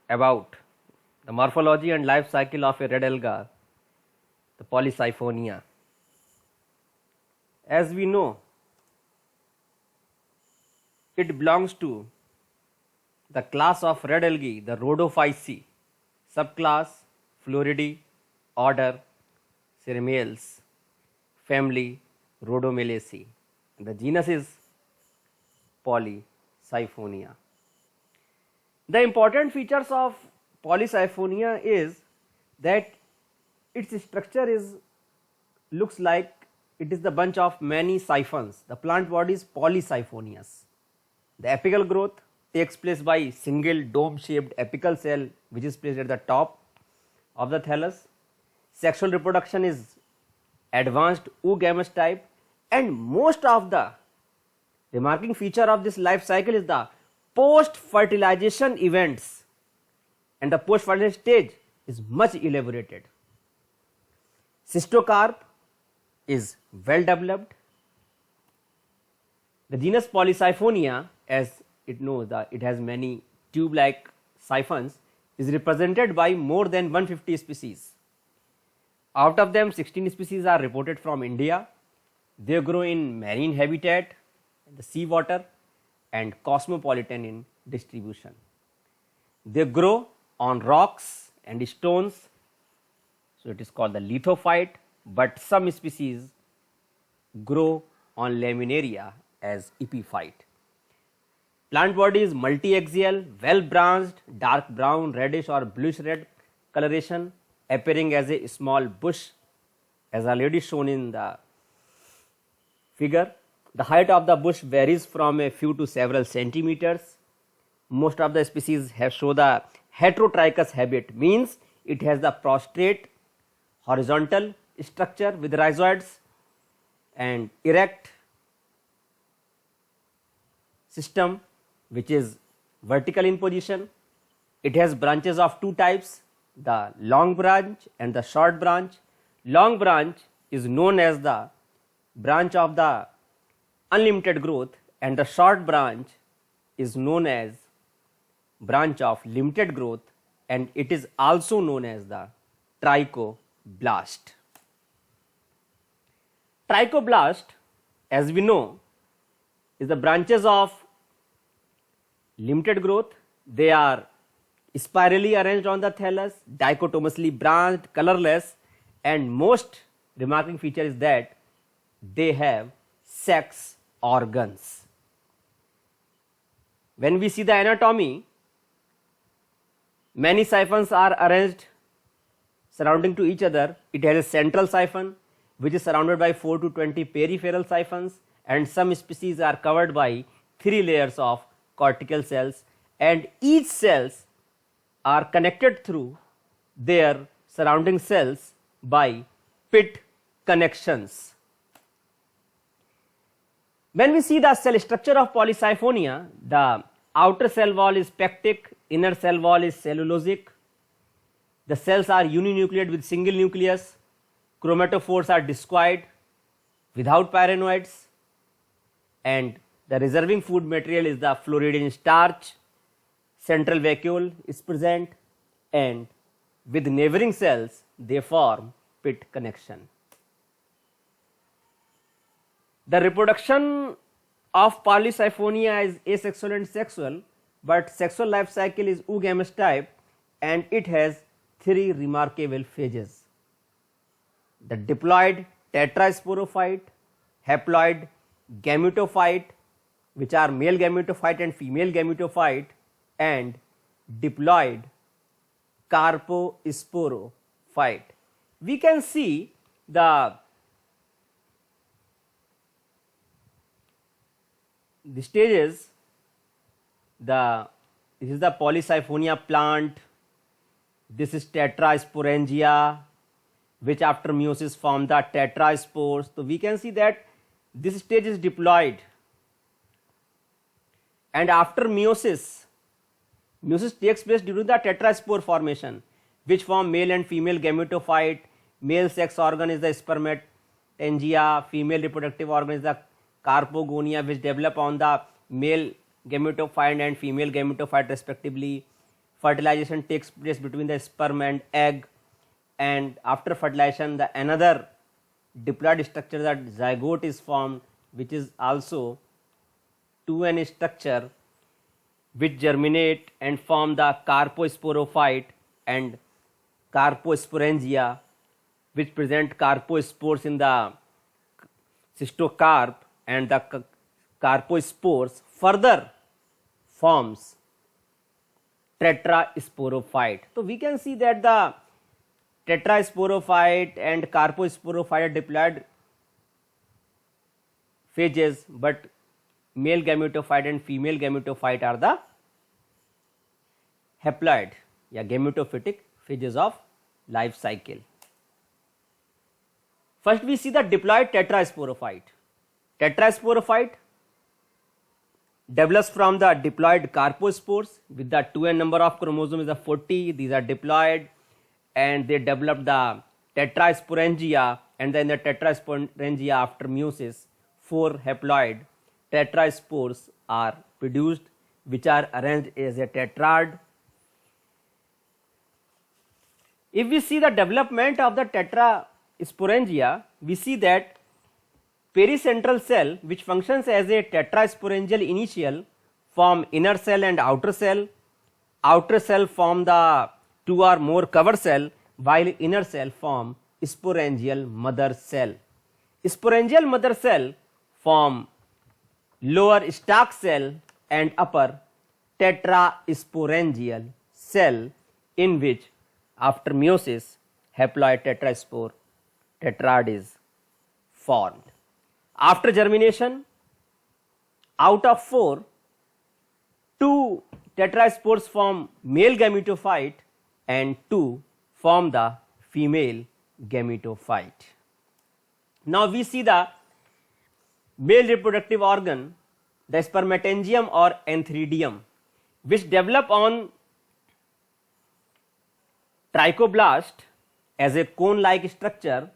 about the morphology and life cycle of a red alga, the Polysiphonia. As we know, it belongs to the class of red algae, the Rhodophyceae, subclass Floridae, order Ceremeales, family Rhodomelaceae. The genus is Polysiphonia. The important features of Polysiphonia is that its structure looks like it is the bunch of many siphons. The plant body is polysiphonous. The apical growth takes place by single dome-shaped apical cell which is placed at the top of the thallus. Sexual reproduction is advanced oogamous type, and most of the remarking feature of this life cycle is the post-fertilization events, and the post-fertilization stage is much elaborated. Cystocarp is well developed. The genus Polysiphonia, as it knows that it has many tube-like siphons, is represented by more than 150 species. Out of them, 16 species are reported from India. They grow in marine habitat, the sea water, and cosmopolitan in distribution. They grow on rocks and stones, so it is called the lithophyte, but some species grow on laminaria as epiphyte. Plant body is multi-axial, well branched, dark brown, reddish or bluish red coloration, appearing as a small bush, as already shown in the figure. The height of the bush varies from a few to several centimeters. Most of the species have show the heterotrichous habit, means it has the prostrate horizontal structure with rhizoids and erect system which is vertical in position. It has branches of two types, the long branch and the short branch. Long branch is known as the branch of the unlimited growth, and the short branch is known as branch of limited growth, and it is also known as the trichoblast. Trichoblast, as we know, is the branches of limited growth. They are spirally arranged on the thallus, dichotomously branched, colorless, and most remarking feature is that they have sex organs. When we see the anatomy, many siphons are arranged surrounding to each other. It has a central siphon which is surrounded by 4 to 20 peripheral siphons, and some species are covered by 3 layers of cortical cells, and each cells are connected through their surrounding cells by pit connections. When we see the cell structure of Polysiphonia, the outer cell wall is pectic, inner cell wall is cellulosic. The cells are uninucleate with single nucleus. Chromatophores are discoid without paranoids, and the reserving food material is the Floridian starch. Central vacuole is present, and with neighboring cells they form pit connection. The reproduction of Polysiphonia is asexual and sexual, but sexual life cycle is oogamous type, and it has 3 remarkable phases: the diploid tetrasporophyte, haploid gametophyte, which are male gametophyte and female gametophyte, and diploid carposporophyte. We can see the stages. This is the Polysiphonia plant. This is tetrasporangia, which after meiosis form the tetraspores. So we can see that this stage is diploid, and after meiosis takes place during the tetraspore formation, which form male and female gametophyte. Male sex organ is the spermatangia, female reproductive organ is the carpogonia, which develop on the male gametophyte and female gametophyte respectively. fertilization takes place between the sperm and egg, and after fertilization the another diploid structure, that zygote, is formed, which is also 2n structure, which germinate and form the carposporophyte and carposporangia, which present carpospores in the cystocarp, and the carpospores further forms tetrasporophyte. So we can see that the tetrasporophyte and carposporophyte are diploid phases, but male gametophyte and female gametophyte are the haploid या gametophytic phases of life cycle. First we see the diploid tetrasporophyte. Tetrasporophyte develops from the diploid carpospores with the 2n number of chromosomes is 40. These are diploid, and they develop the tetrasporangia, and then the tetrasporangia after meiosis 4 haploid tetraspores are produced, which are arranged as a tetrad. If we see the development of the tetrasporangia, we see that pericentral cell, which functions as a tetrasporangial initial, form inner cell and outer cell. Outer cell form the 2 or more cover cell, while inner cell form sporangial mother cell. Sporangial mother cell form lower stalk cell and upper tetrasporangial cell, in which after meiosis haploid tetraspore tetrad is formed. After germination, out of 4, 2 tetraspores form male gametophyte and 2 form the female gametophyte. Now we see the male reproductive organ, the spermatangium or antheridium, which develop on trichoblast as a cone-like structure.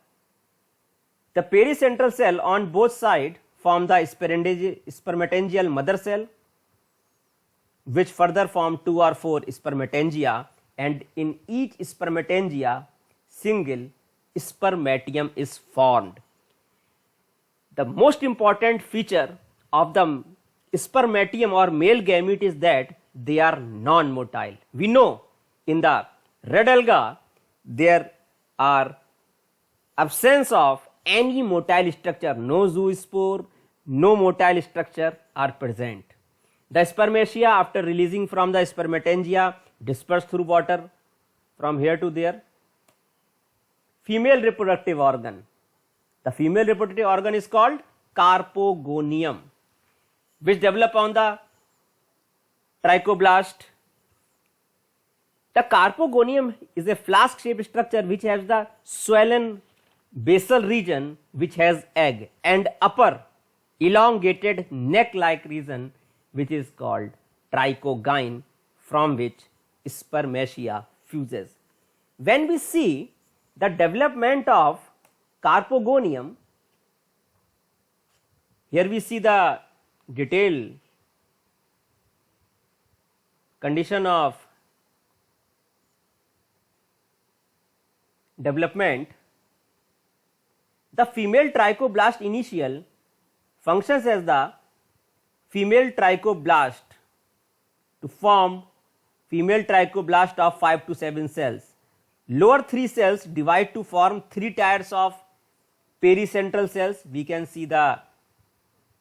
The pericentral cell on both sides form the spermatangial mother cell, which further form 2 or 4 spermatangia, and in each spermatangia single spermatium is formed. The most important feature of the spermatium or male gamete is that they are non-motile. We know in the red alga there are absence of any motile structure, no zoospore, no motile structure are present. The spermatia, after releasing from the spermatangia, disperse through water from here to there. Female reproductive organ. The female reproductive organ is called carpogonium, which develop on the trichoblast. The carpogonium is a flask-shaped structure which has the swollen basal region which has egg, and upper elongated neck-like region which is called trichogyne, from which spermatia fuses. When we see the development of carpogonium, here we see the detailed condition of development. The female trichoblast initial functions as the female trichoblast to form female trichoblast of 5 to 7 cells. Lower 3 cells divide to form 3 tiers of pericentral cells. We can see the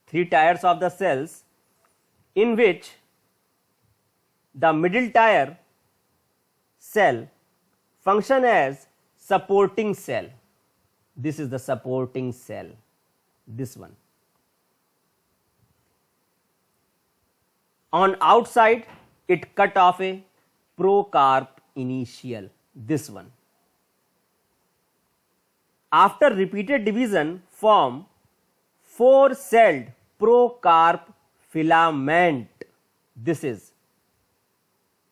3 tiers of the cells, in which the middle tier cell function as supporting cell. This is the supporting cell, this one. On outside it cut off a procarp initial, this one. After repeated division form 4-celled procarp filament. This is,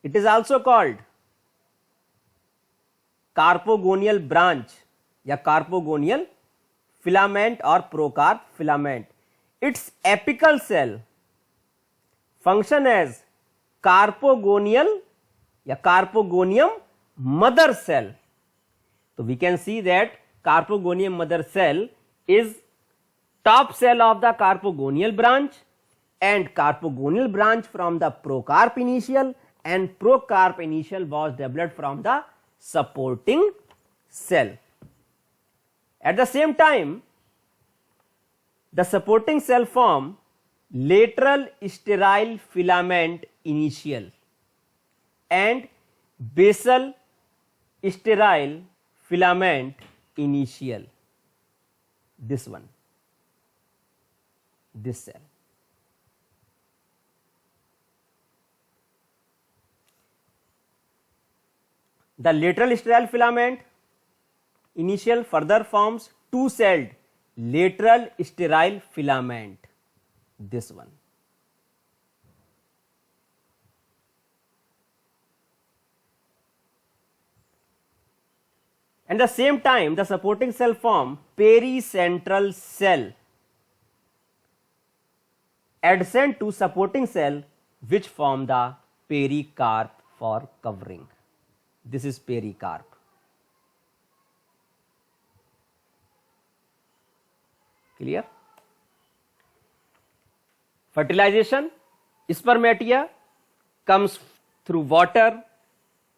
it is also called carpogonial branch या carpogonial filament or procarp filament. Its apical cell function as carpogonial या carpogonium mother cell. So we can see that carpogonium mother cell is top cell of the carpogonial branch, and carpogonial branch from the procarp initial, and procarp initial was developed from the supporting cell. At the same time, the supporting cell form lateral sterile filament initial and basal sterile filament initial. This one, this cell. The lateral sterile filament initial further forms two-celled lateral sterile filament. This one. At the same time, the supporting cell form pericentral cell adjacent to supporting cell, which form the pericarp for covering. This is pericarp. Clear? Fertilization, spermatia comes through water,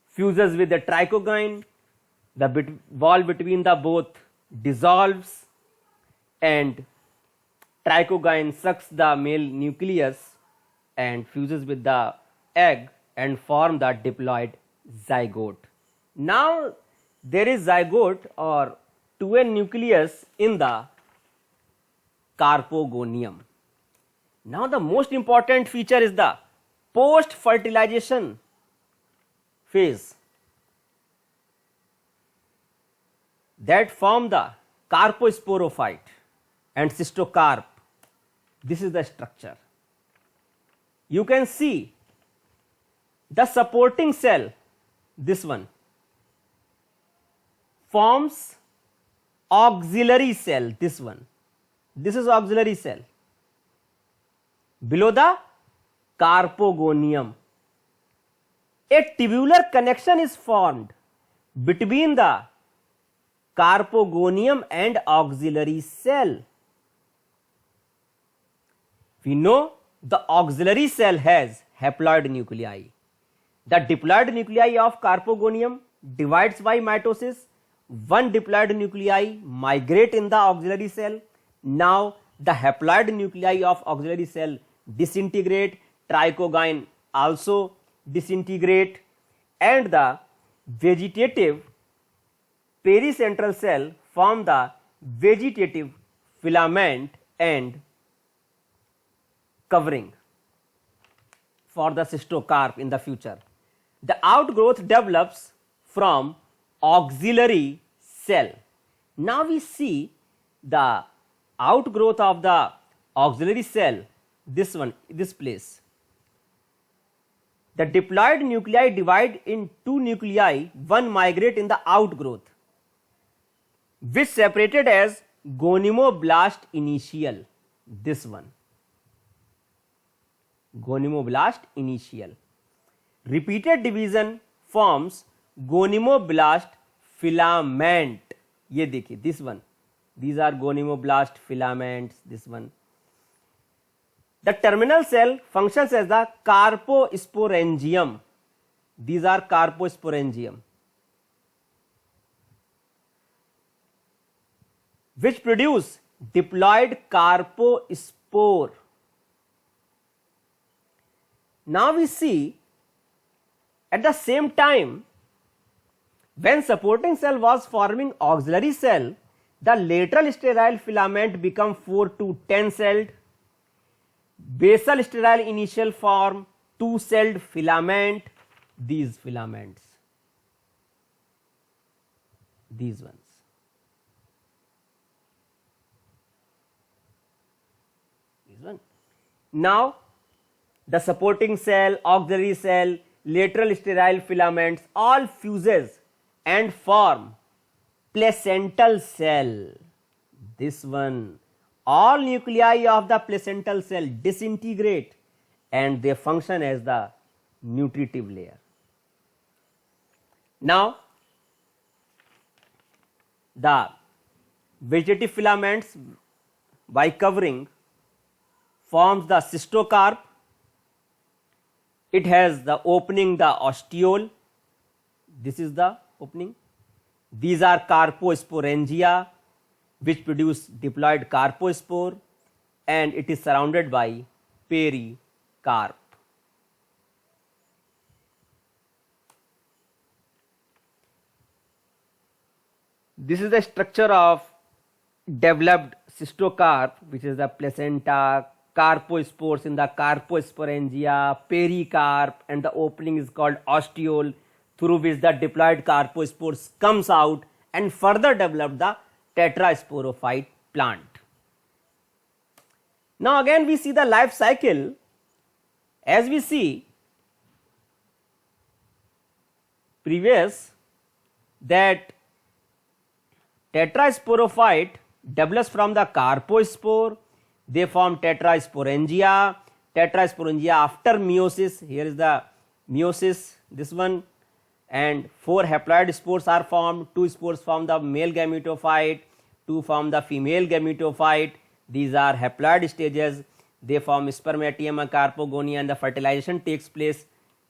fuses with the trichogyne, the wall between the both dissolves, and trichogyne sucks the male nucleus and fuses with the egg and form the diploid zygote. Now there is zygote or 2n nucleus in the carpogonium. Now the most important feature is the post fertilization phase that form the carposporophyte and cystocarp. This is the structure. You can see the supporting cell, this one, forms auxiliary cell, this one. This is auxiliary cell below the carpogonium. A tubular connection is formed between the carpogonium and auxiliary cell. We know the auxiliary cell has haploid nuclei. The diploid nuclei of carpogonium divides by mitosis. One diploid nuclei migrate in the auxiliary cell. Now the haploid nuclei of auxiliary cell disintegrate, trichogyne also disintegrate, and the vegetative pericentral cell form the vegetative filament and covering for the cystocarp in the future. The outgrowth develops from auxiliary cell. Now we see the outgrowth of the auxiliary cell, this one, this place. The diploid nuclei divide in two nuclei, one migrate in the outgrowth, which separated as gonimoblast initial, this one, gonimoblast initial. Repeated division forms gonimoblast filament. ये देखिए, this one. These are gonimoblast filaments, this one. The terminal cell functions as the carposporangium. These are carposporangium, which produce diploid carpospore. Now we see at the same time, when supporting cell was forming auxiliary cell, the lateral sterile filament become 4 to 10 celled. Basal sterile initial form 2 celled filament. These filaments, these ones. These one. Now the supporting cell, auxiliary cell, lateral sterile filaments all fuses and form placental cell. This one, all nuclei of the placental cell disintegrate and they function as the nutritive layer. Now, the vegetative filaments by covering forms the cystocarp. It has the opening, the ostiole. This is the opening. These are carposporangia, which produce diploid carpospore, and it is surrounded by pericarp. This is the structure of developed cystocarp, which is the placenta, carpospores in the carposporangia, pericarp, and the opening is called ostiole, through which the diploid carpospores comes out and further develop the tetrasporophyte plant. Now again we see the life cycle. As we see previous, that tetrasporophyte develops from the carpospore. They form tetrasporangia. Tetrasporangia after meiosis, here is the meiosis, this one, and 4 haploid spores are formed. 2 spores form the male gametophyte, 2 form the female gametophyte. These are haploid stages. They form spermatium and carpogonia, and the fertilization takes place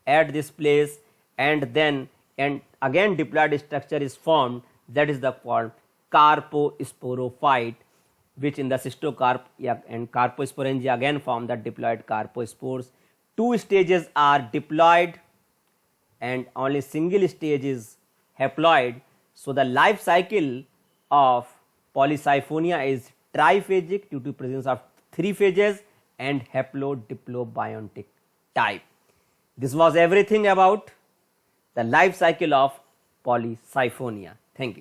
at this place, and then again diploid structure is formed, that is the called carposporophyte, which in the cystocarp and carposporangia again form the diploid carpospores. 2 stages are diploid and only single stage is haploid. So the life cycle of Polysiphonia is triphagic due to presence of 3 phages and haplodiplobiontic type. This was everything about the life cycle of Polysiphonia. Thank you.